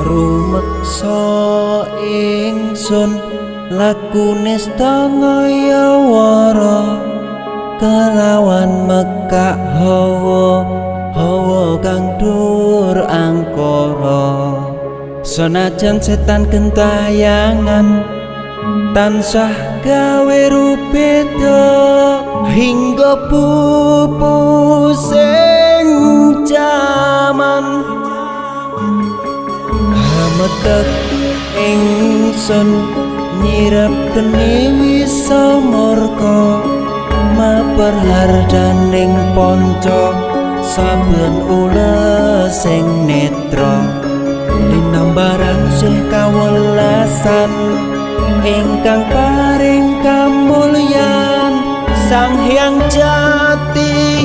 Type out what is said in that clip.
rumeksa ingsun lakune stangaya wara kelawan mekak hawa kang dur angkara senajan setan gentayangan tansah gawe rupeda hingga pupusing jaman hametek ingsun nyirep geni wisamurka maperhardaning panca saben ules sing netra linambaran sih kawelasan ingkang paring kamulyan Sang Hyang Jati